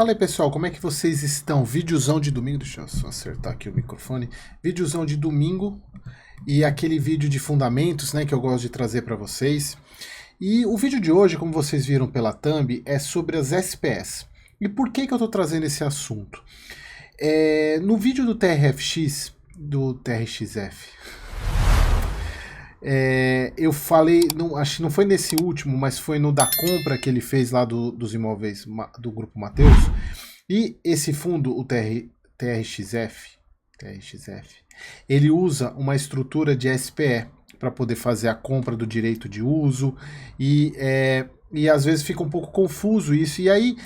Fala aí pessoal, como é que vocês estão? Videozão de domingo, deixa eu só acertar aqui o microfone. Videozão de domingo e aquele vídeo de fundamentos, né, que eu gosto de trazer para vocês. E o vídeo de hoje, como vocês viram pela thumb, é sobre as SPS. E por que eu estou trazendo esse assunto? No vídeo do TRFX, do TRXF, eu falei, não, acho que não foi nesse último, mas foi no da compra que ele fez lá dos imóveis do Grupo Mateus. E esse fundo, o TRXF, ele usa uma estrutura de SPE para poder fazer a compra do direito de uso e às vezes fica um pouco confuso isso. E aí,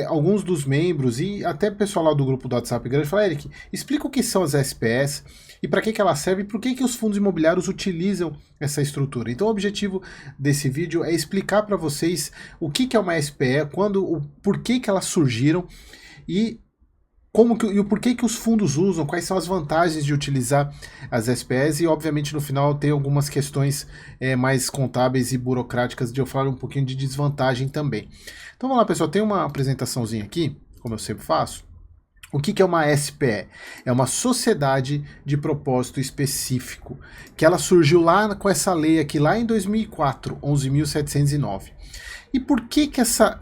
alguns dos membros e até o pessoal lá do grupo do WhatsApp grande fala: Eric, explica o que são as SPS e para que ela serve e por que os fundos imobiliários utilizam essa estrutura. Então o objetivo desse vídeo é explicar para vocês o que é uma SPE, por que elas surgiram e o porquê que os fundos usam, quais são as vantagens de utilizar as SPS e, obviamente, no final tem algumas questões mais contábeis e burocráticas de eu falar um pouquinho de desvantagem também. Então vamos lá, pessoal, tem uma apresentaçãozinha aqui, como eu sempre faço. O que é uma SPE? É uma sociedade de propósito específico, que ela surgiu lá com essa lei aqui, lá em 2004, 11.709. E por que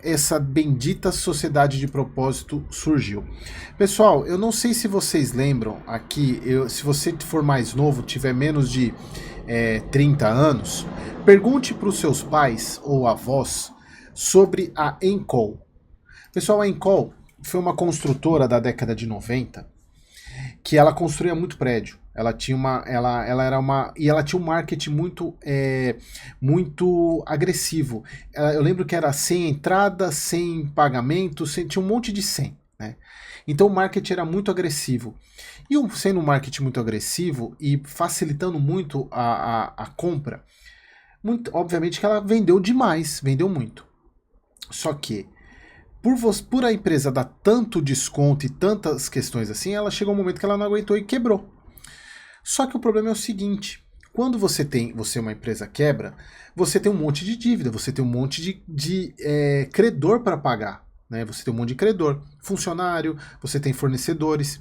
essa bendita sociedade de propósito surgiu? Pessoal, eu não sei se vocês lembram aqui, se você for mais novo, tiver menos de 30 anos, pergunte para os seus pais ou avós sobre a Encol. Pessoal, a Encol foi uma construtora da década de 90 que ela construía muito prédio. Ela tinha ela tinha um marketing muito agressivo. Eu lembro que era sem entrada, sem pagamento, tinha um monte de 100, né? Então o marketing era muito agressivo. E sendo um marketing muito agressivo e facilitando muito a compra, obviamente que ela vendeu demais, vendeu muito. Só que por a empresa dar tanto desconto e tantas questões assim, ela chegou um momento que ela não aguentou e quebrou. Só que o problema é o seguinte: quando você é uma empresa quebra, você tem um monte de dívida, você tem um monte de credor para pagar, né? Você tem um monte de credor, funcionário, você tem fornecedores.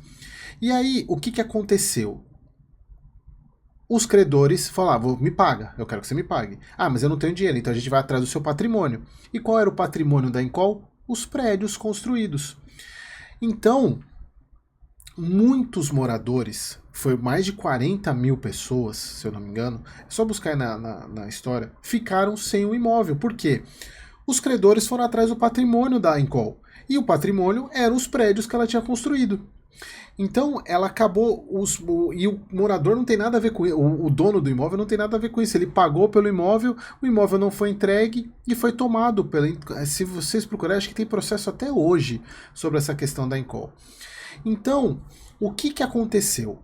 E aí, o que aconteceu? Os credores falavam: me paga, eu quero que você me pague. Ah, mas eu não tenho dinheiro, então a gente vai atrás do seu patrimônio. E qual era o patrimônio da Encol? Os prédios construídos. Então, muitos moradores, foi mais de 40 mil pessoas, se eu não me engano, é só buscar aí na história, ficaram sem o imóvel. Por quê? Os credores foram atrás do patrimônio da Encol. E o patrimônio eram os prédios que ela tinha construído. Então ela acabou, e o morador não tem nada a ver com isso, o dono do imóvel não tem nada a ver com isso. Ele pagou pelo imóvel, o imóvel não foi entregue e foi tomado pela. Se vocês procurarem, acho que tem processo até hoje sobre essa questão da Encol. Então, o que aconteceu?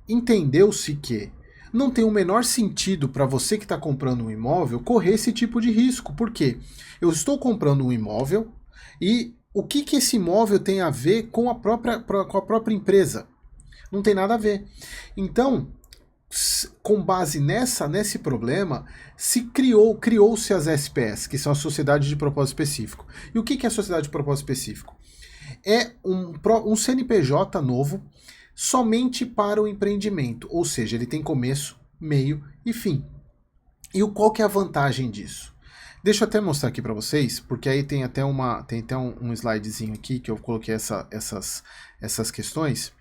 Entendeu-se que não tem o menor sentido para você que está comprando um imóvel correr esse tipo de risco. Por quê? Eu estou comprando um imóvel e o que esse imóvel tem a ver com a própria empresa? Não tem nada a ver. Então, com base nesse problema, criou-se as SPS, que são a Sociedade de Propósito Específico. E o que é a Sociedade de Propósito Específico? É um CNPJ novo somente para o empreendimento, ou seja, ele tem começo, meio e fim. E qual que é a vantagem disso? Deixa eu até mostrar aqui para vocês, porque aí tem até um slidezinho aqui que eu coloquei essas questões,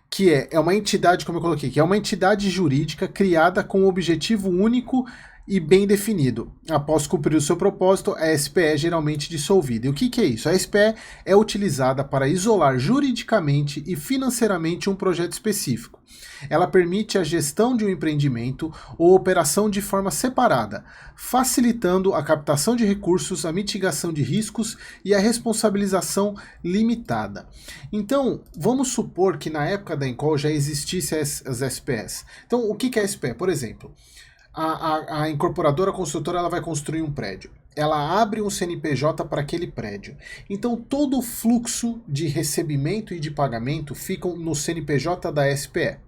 que é uma entidade, como eu coloquei, que é uma entidade jurídica criada com um objetivo único e bem definido. Após cumprir o seu propósito, a SPE é geralmente dissolvida. E o que é isso? A SPE é utilizada para isolar juridicamente e financeiramente um projeto específico. Ela permite a gestão de um empreendimento ou operação de forma separada, facilitando a captação de recursos, a mitigação de riscos e a responsabilização limitada. Então, vamos supor que na época da Encol já existissem as SPS. Então, o que é a SPE? Por exemplo, a incorporadora, a construtora, ela vai construir um prédio. Ela abre um CNPJ para aquele prédio. Então todo o fluxo de recebimento e de pagamento ficam no CNPJ da SPE.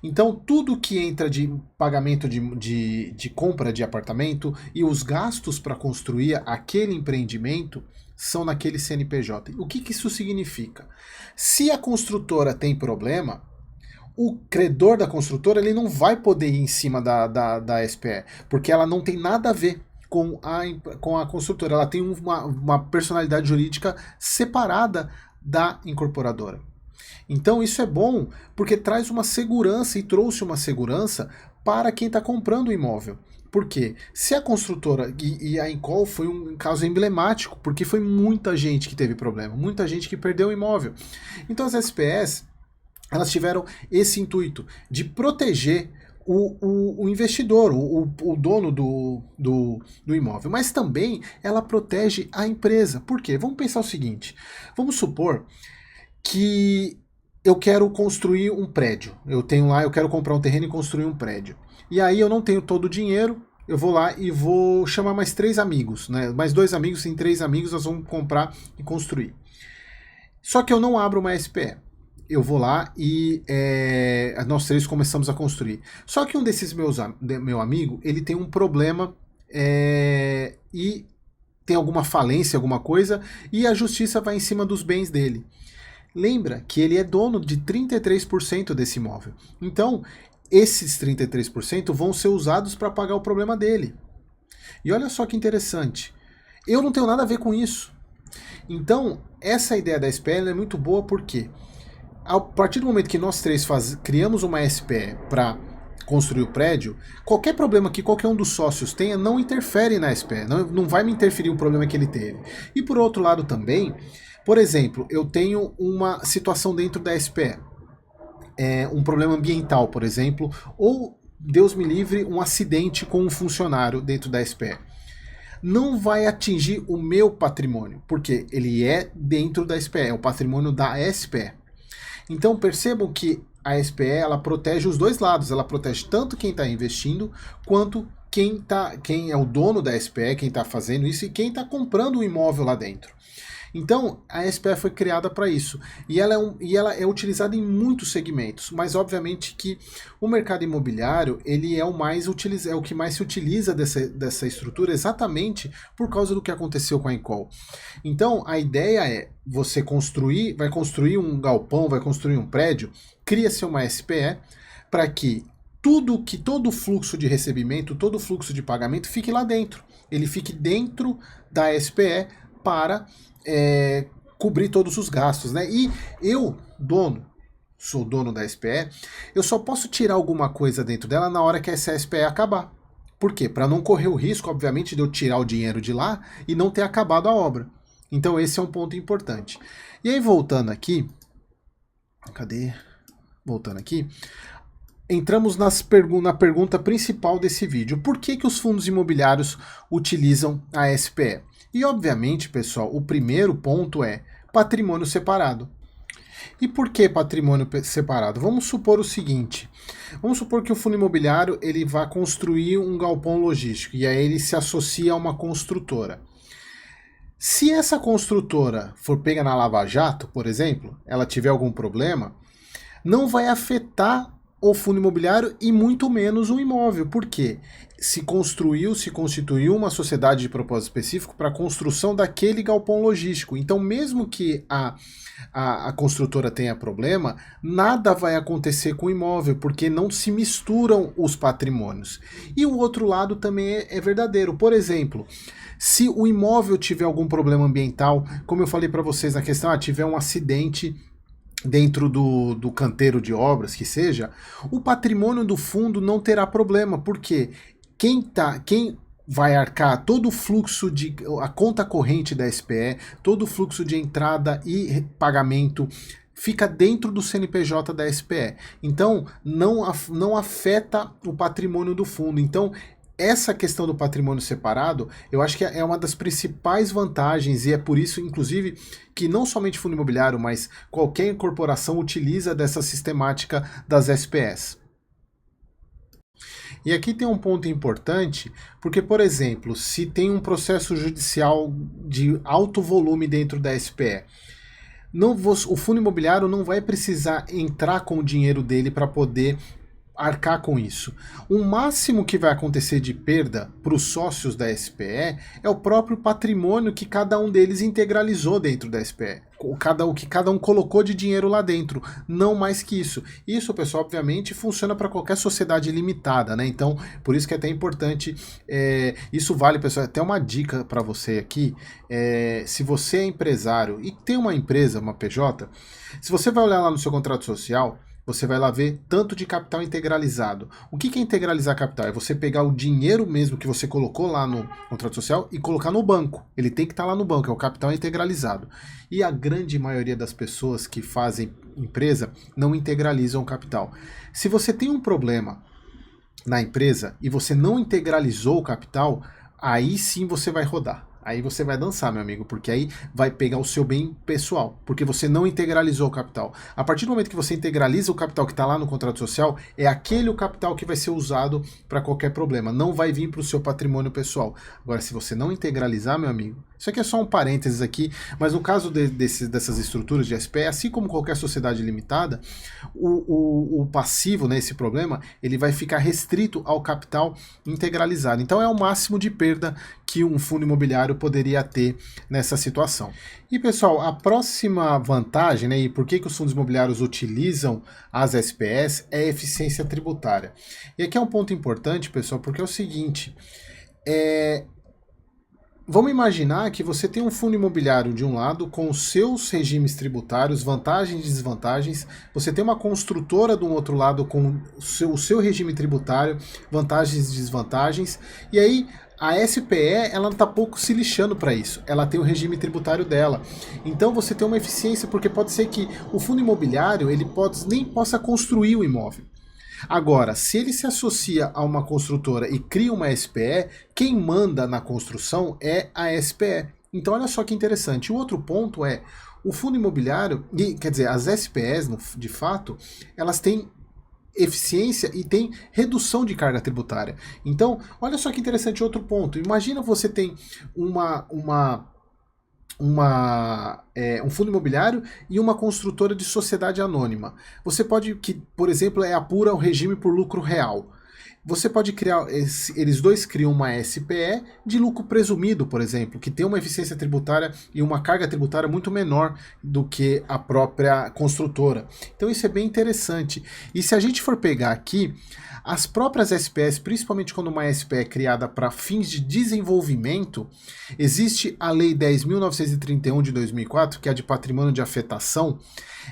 Então, tudo que entra de pagamento de compra de apartamento e os gastos para construir aquele empreendimento são naquele CNPJ. O que isso significa? Se a construtora tem problema, o credor da construtora ele não vai poder ir em cima da SPE, porque ela não tem nada a ver com a construtora. Ela tem uma personalidade jurídica separada da incorporadora. Então isso é bom porque traz uma segurança e trouxe uma segurança para quem está comprando o imóvel. Por quê? Se a construtora, e a Incol foi um caso emblemático, porque foi muita gente que teve problema, muita gente que perdeu o imóvel. Então as SPS, elas tiveram esse intuito de proteger o investidor, o dono do imóvel, mas também ela protege a empresa. Por quê? Vamos pensar o seguinte, vamos supor que eu quero construir um prédio. Eu quero comprar um terreno e construir um prédio. E aí eu não tenho todo o dinheiro, eu vou lá e vou chamar mais 3 amigos, né? Mais 2 amigos, em 3 amigos nós vamos comprar e construir. Só que eu não abro uma SPE. Eu vou lá e nós 3 começamos a construir. Só que um desses meu amigo, ele tem um problema e tem alguma falência, alguma coisa, e a justiça vai em cima dos bens dele. Lembra que ele é dono de 33% desse imóvel. Então, esses 33% vão ser usados para pagar o problema dele. E olha só que interessante. Eu não tenho nada a ver com isso. Então, essa ideia da SPE é muito boa porque, a partir do momento que nós 3 criamos uma SPE para construir o prédio, qualquer problema que qualquer um dos sócios tenha não interfere na SPE, não vai me interferir o problema que ele teve. E por outro lado também, por exemplo, eu tenho uma situação dentro da SPE, um problema ambiental, por exemplo, ou, Deus me livre, um acidente com um funcionário dentro da SPE. Não vai atingir o meu patrimônio, porque ele é dentro da SPE, é o patrimônio da SPE. Então percebam que a SPE ela protege os dois lados, ela protege tanto quem está investindo, quanto quem é o dono da SPE, quem está fazendo isso e quem está comprando o imóvel lá dentro. Então, a SPE foi criada para isso, e ela é utilizada em muitos segmentos, mas obviamente que o mercado imobiliário ele é o que mais se utiliza dessa estrutura exatamente por causa do que aconteceu com a Incol. Então, a ideia é você vai construir um galpão, vai construir um prédio, cria-se uma SPE para que todo o fluxo de recebimento, todo o fluxo de pagamento fique lá dentro. Ele fique dentro da SPE para cobrir todos os gastos, né? E eu, sou dono da SPE, eu só posso tirar alguma coisa dentro dela na hora que essa SPE acabar. Por quê? Para não correr o risco, obviamente, de eu tirar o dinheiro de lá e não ter acabado a obra. Então esse é um ponto importante. E aí voltando aqui, voltando aqui, entramos na pergunta principal desse vídeo. Por que os fundos imobiliários utilizam a SPE? E obviamente, pessoal, o primeiro ponto é patrimônio separado. E por que patrimônio separado? Vamos supor o seguinte, vamos supor que o fundo imobiliário ele vai construir um galpão logístico e aí ele se associa a uma construtora. Se essa construtora for pega na Lava Jato, por exemplo, ela tiver algum problema, não vai afetar o fundo imobiliário e muito menos o imóvel. Por quê? Se constituiu uma sociedade de propósito específico para a construção daquele galpão logístico. Então, mesmo que a construtora tenha problema, nada vai acontecer com o imóvel, porque não se misturam os patrimônios. E o outro lado também é verdadeiro. Por exemplo, se o imóvel tiver algum problema ambiental, como eu falei para vocês na questão, tiver um acidente dentro do canteiro de obras, que seja, o patrimônio do fundo não terá problema, porque quem vai arcar todo o fluxo a conta corrente da SPE, todo o fluxo de entrada e pagamento fica dentro do CNPJ da SPE. Então, não afeta o patrimônio do fundo. Então, essa questão do patrimônio separado, eu acho que é uma das principais vantagens e é por isso, inclusive, que não somente fundo imobiliário, mas qualquer corporação utiliza dessa sistemática das SPS. E aqui tem um ponto importante, porque, por exemplo, se tem um processo judicial de alto volume dentro da SPE, o fundo imobiliário não vai precisar entrar com o dinheiro dele para poder arcar com isso. O máximo que vai acontecer de perda para os sócios da SPE é o próprio patrimônio que cada um deles integralizou dentro da SPE. O que cada um colocou de dinheiro lá dentro, não mais que isso. Isso, pessoal, obviamente funciona para qualquer sociedade limitada, né? Então, por isso que é até importante, isso vale, pessoal, até uma dica para você aqui, se você é empresário e tem uma empresa, uma PJ, se você vai olhar lá no seu contrato social, você vai lá ver tanto de capital integralizado. O que é integralizar capital? É você pegar o dinheiro mesmo que você colocou lá no contrato social e colocar no banco. Ele tem que estar lá no banco, é o capital integralizado. E a grande maioria das pessoas que fazem empresa não integralizam o capital. Se você tem um problema na empresa e você não integralizou o capital, aí sim você vai rodar. Aí você vai dançar, meu amigo, porque aí vai pegar o seu bem pessoal, porque você não integralizou o capital. A partir do momento que você integraliza o capital que está lá no contrato social, é aquele o capital que vai ser usado para qualquer problema, não vai vir para o seu patrimônio pessoal. Agora, se você não integralizar, meu amigo, isso aqui é só um parênteses aqui, mas no caso dessas estruturas de SPE, assim como qualquer sociedade limitada, o passivo, né, esse problema, ele vai ficar restrito ao capital integralizado. Então é o máximo de perda que um fundo imobiliário poderia ter nessa situação. E pessoal, a próxima vantagem, né, e por que os fundos imobiliários utilizam as SPEs é a eficiência tributária. E aqui é um ponto importante, pessoal, porque é o seguinte, vamos imaginar que você tem um fundo imobiliário de um lado com os seus regimes tributários, vantagens e desvantagens, você tem uma construtora do outro lado com o seu regime tributário, vantagens e desvantagens, e aí a SPE, ela está pouco se lixando para isso, ela tem o regime tributário dela. Então você tem uma eficiência, porque pode ser que o fundo imobiliário ele nem possa construir o imóvel. Agora, se ele se associa a uma construtora e cria uma SPE, quem manda na construção é a SPE. Então olha só que interessante. O outro ponto é, o fundo imobiliário, quer dizer, as SPEs, de fato, elas têm eficiência e tem redução de carga tributária. Então, olha só que interessante outro ponto. Imagina você tem um fundo imobiliário e uma construtora de sociedade anônima. Você pode, que por exemplo apura o regime por lucro real. Você pode criar, eles dois criam uma SPE de lucro presumido, por exemplo, que tem uma eficiência tributária e uma carga tributária muito menor do que a própria construtora. Então isso é bem interessante. E se a gente for pegar aqui, as próprias SPEs, principalmente quando uma SPE é criada para fins de desenvolvimento, existe a Lei 10.931 de 2004, que é a de patrimônio de afetação.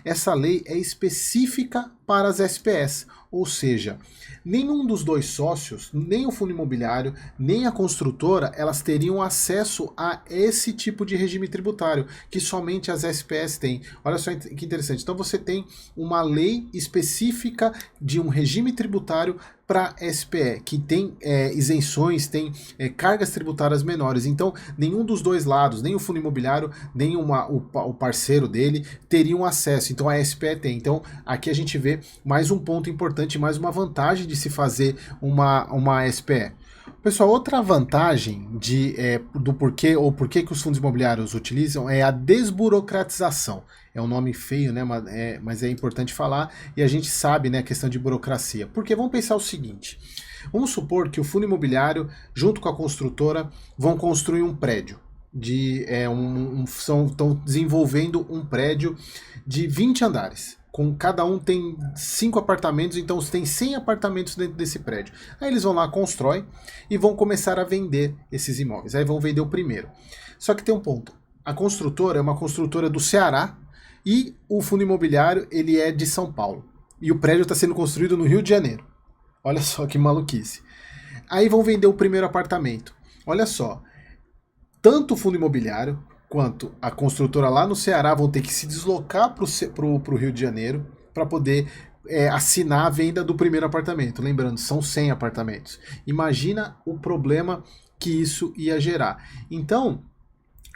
Essa lei é específica para as SPEs, ou seja, nenhum dos dois sócios, nem o fundo imobiliário, nem a construtora, elas teriam acesso a esse tipo de regime tributário, que somente as SPEs têm. Olha só que interessante. Então você tem uma lei específica de um regime tributário para SPE, que tem isenções, tem cargas tributárias menores. Então, nenhum dos dois lados, nem o fundo imobiliário, nem o parceiro dele, teriam acesso. Então, a SPE tem. Então, aqui a gente vê mais um ponto importante, mais uma vantagem de se fazer uma SPE. Pessoal, outra vantagem do porquê que os fundos imobiliários utilizam é a desburocratização. É um nome feio, né? Mas é importante falar e a gente sabe, né, a questão de burocracia. Porque vamos pensar o seguinte, vamos supor que o fundo imobiliário, junto com a construtora, vão construir um prédio. Estão desenvolvendo um prédio de 20 andares. Cada um tem 5 apartamentos, então tem 100 apartamentos dentro desse prédio. Aí eles vão lá, constroem e vão começar a vender esses imóveis. Aí vão vender o primeiro. Só que tem um ponto. A construtora é uma construtora do Ceará e o fundo imobiliário ele é de São Paulo. E o prédio está sendo construído no Rio de Janeiro. Olha só que maluquice. Aí vão vender o primeiro apartamento. Olha só. Tanto o fundo imobiliário quanto a construtora lá no Ceará vão ter que se deslocar para o Rio de Janeiro para poder assinar a venda do primeiro apartamento. Lembrando, são 100 apartamentos. Imagina o problema que isso ia gerar. Então,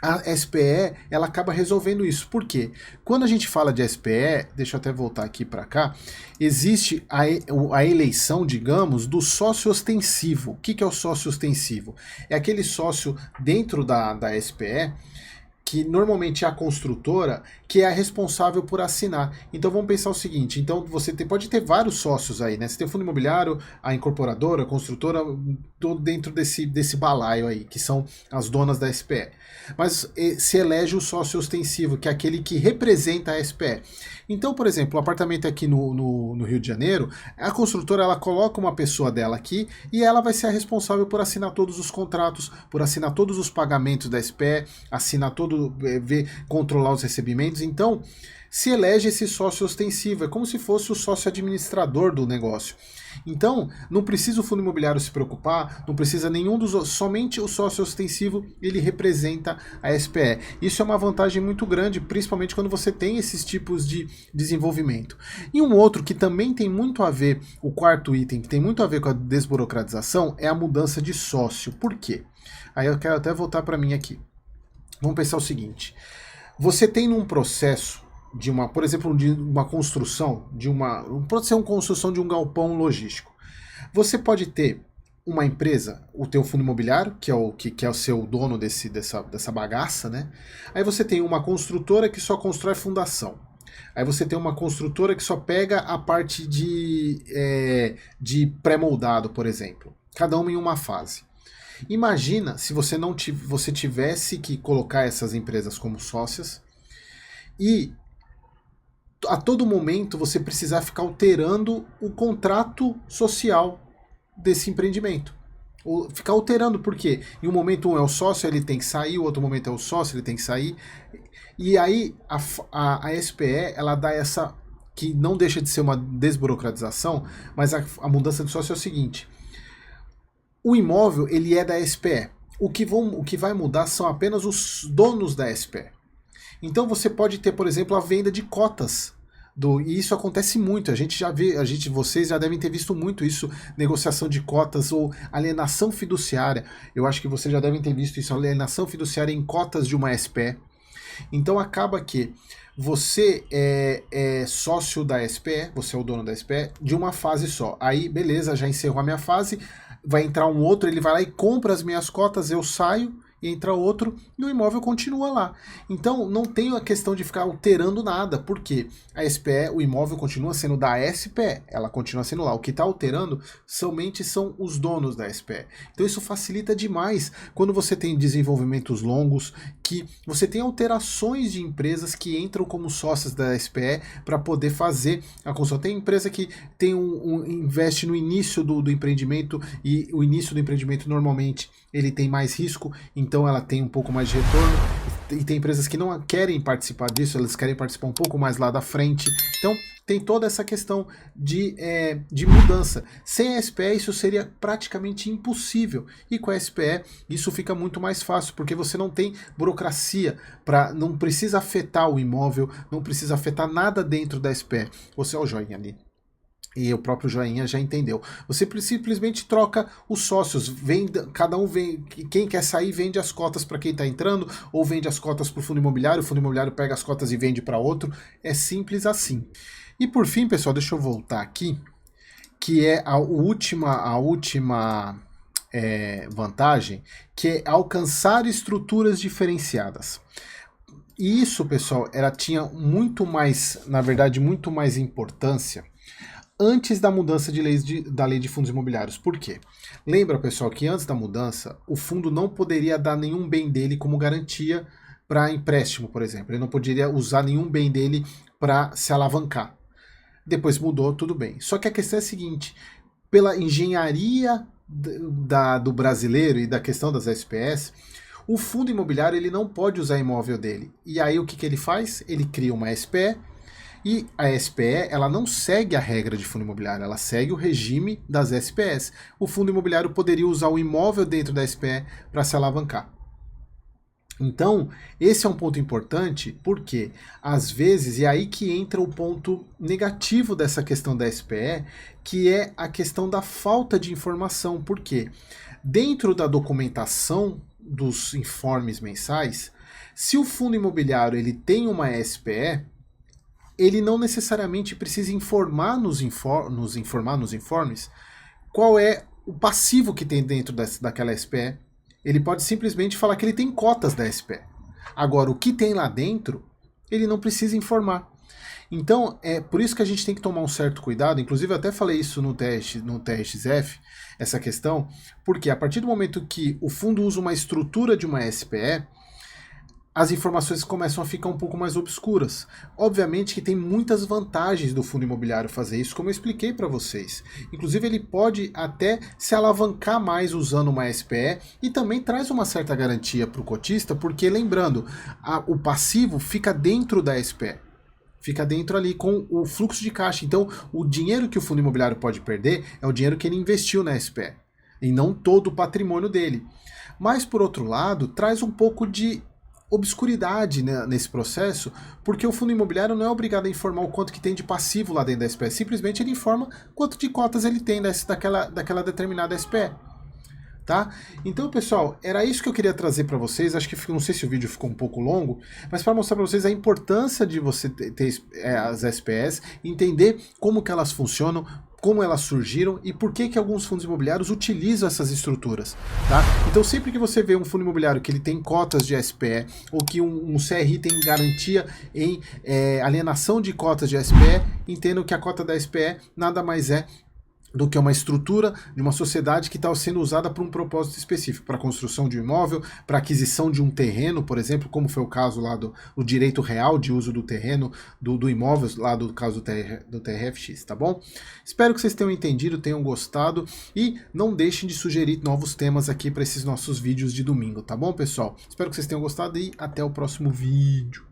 a SPE, ela acaba resolvendo isso. Por quê? Quando a gente fala de SPE, deixa eu até voltar aqui para cá, existe a eleição, digamos, do sócio ostensivo. O que é o sócio ostensivo? É aquele sócio dentro da SPE que normalmente é a construtora, que é a responsável por assinar. Então vamos pensar o seguinte, então você pode ter vários sócios aí, né? Você tem o fundo imobiliário, a incorporadora, a construtora, todo dentro desse balaio aí, que são as donas da SPE. Mas se elege o sócio ostensivo, que é aquele que representa a SPE. Então, por exemplo, o apartamento aqui no Rio de Janeiro, a construtora ela coloca uma pessoa dela aqui e ela vai ser a responsável por assinar todos os contratos, por assinar todos os pagamentos da SPE, assinar todo, controlar os recebimentos. Então, se elege esse sócio ostensivo, é como se fosse o sócio administrador do negócio. Então, não precisa o fundo imobiliário se preocupar, não precisa nenhum somente o sócio ostensivo, ele representa a SPE. Isso é uma vantagem muito grande, principalmente quando você tem esses tipos de desenvolvimento. E um outro que também tem muito a ver, o quarto item, que tem muito a ver com a desburocratização, é a mudança de sócio. Por quê? Aí eu quero até voltar para mim aqui. Vamos pensar o seguinte, você tem num processo de uma, por exemplo, de uma construção, pode ser uma construção de um galpão logístico. Você pode ter uma empresa, o teu fundo imobiliário, que é o seu dono dessa bagaça, né? Aí você tem uma construtora que só constrói fundação. Aí você tem uma construtora que só pega a parte de pré-moldado, por exemplo. Cada uma em uma fase. Imagina se você tivesse que colocar essas empresas como sócias e a todo momento você precisar ficar alterando o contrato social desse empreendimento. Ou ficar alterando, porque em um momento um é o sócio, ele tem que sair, o outro momento é o sócio, ele tem que sair. E aí a SPE, ela dá essa, que não deixa de ser uma desburocratização, mas a mudança de sócio é o seguinte, o imóvel ele é da SPE. O que vai mudar são apenas os donos da SPE. Então você pode ter, por exemplo, a venda de cotas. E isso acontece muito, vocês já devem ter visto muito isso, negociação de cotas ou alienação fiduciária. Eu acho que vocês já devem ter visto isso, alienação fiduciária em cotas de uma SPE. Então acaba que você é sócio da SPE, você é o dono da SPE, de uma fase só. Aí, beleza, já encerrou a minha fase, vai entrar um outro, ele vai lá e compra as minhas cotas, eu saio, e entra outro e o imóvel continua lá. Então não tem a questão de ficar alterando nada, porque a SPE, o imóvel continua sendo da SPE, ela continua sendo lá. O que está alterando somente são os donos da SPE. Então isso facilita demais quando você tem desenvolvimentos longos, que você tem alterações de empresas que entram como sócias da SPE para poder fazer a construção. Tem empresa que tem investe no início do empreendimento, e o início do empreendimento normalmente ele tem mais risco, então ela tem um pouco mais de retorno, e tem empresas que não querem participar disso, elas querem participar um pouco mais lá da frente. Então tem toda essa questão de mudança. Sem a SPE isso seria praticamente impossível, e com a SPE isso fica muito mais fácil, porque você não tem burocracia, não precisa afetar o imóvel, não precisa afetar nada dentro da SPE. Você, ó, o joinha ali. E o próprio joinha já entendeu. Você simplesmente troca os sócios, cada um vem, quem quer sair vende as cotas para quem está entrando, ou vende as cotas para o fundo imobiliário pega as cotas e vende para outro. É simples assim. E por fim, pessoal, deixa eu voltar aqui, que é a última vantagem, que é alcançar estruturas diferenciadas. E isso, pessoal, tinha muito mais, na verdade, muito mais importância antes da mudança da lei de fundos imobiliários. Por quê? Lembra, pessoal, que antes da mudança, o fundo não poderia dar nenhum bem dele como garantia para empréstimo, por exemplo. Ele não poderia usar nenhum bem dele para se alavancar. Depois mudou, tudo bem. Só que a questão é a seguinte, pela engenharia do brasileiro e da questão das SPS, o fundo imobiliário ele não pode usar imóvel dele. E aí o que ele faz? Ele cria uma SPE, e a SPE, ela não segue a regra de fundo imobiliário, ela segue o regime das SPS. O fundo imobiliário poderia usar o imóvel dentro da SPE para se alavancar. Então, esse é um ponto importante, porque às vezes, e aí que entra o ponto negativo dessa questão da SPE, que é a questão da falta de informação. Por quê? Dentro da documentação dos informes mensais, se o fundo imobiliário ele tem uma SPE, ele não necessariamente precisa informar nos informes qual é o passivo que tem dentro daquela SPE. Ele pode simplesmente falar que ele tem cotas da SPE. Agora, o que tem lá dentro, ele não precisa informar. Então, é por isso que a gente tem que tomar um certo cuidado, inclusive eu até falei isso no TRXF, essa questão, porque a partir do momento que o fundo usa uma estrutura de uma SPE, as informações começam a ficar um pouco mais obscuras. Obviamente que tem muitas vantagens do fundo imobiliário fazer isso, como eu expliquei para vocês. Inclusive ele pode até se alavancar mais usando uma SPE e também traz uma certa garantia para o cotista, porque lembrando, o passivo fica dentro da SPE. Fica dentro ali com o fluxo de caixa. Então, o dinheiro que o fundo imobiliário pode perder é o dinheiro que ele investiu na SPE, e não todo o patrimônio dele. Mas, por outro lado, traz um pouco de obscuridade, né, nesse processo, porque o fundo imobiliário não é obrigado a informar o quanto que tem de passivo lá dentro da SPE, simplesmente ele informa quanto de cotas ele tem daquela determinada SPE. Tá? Então, pessoal, era isso que eu queria trazer para vocês. Acho que não sei se o vídeo ficou um pouco longo, mas para mostrar para vocês a importância de você ter as SPS, entender como que elas funcionam, como elas surgiram e por que alguns fundos imobiliários utilizam essas estruturas, tá? Então sempre que você vê um fundo imobiliário que ele tem cotas de SPE ou que um CRI tem garantia em alienação de cotas de SPE, entendam que a cota da SPE nada mais é do que uma estrutura de uma sociedade que está sendo usada para um propósito específico, para a construção de um imóvel, para aquisição de um terreno, por exemplo, como foi o caso lá do direito real de uso do terreno, do imóvel, lá do caso do TRFX, tá bom? Espero que vocês tenham entendido, tenham gostado e não deixem de sugerir novos temas aqui para esses nossos vídeos de domingo, tá bom, pessoal? Espero que vocês tenham gostado e até o próximo vídeo.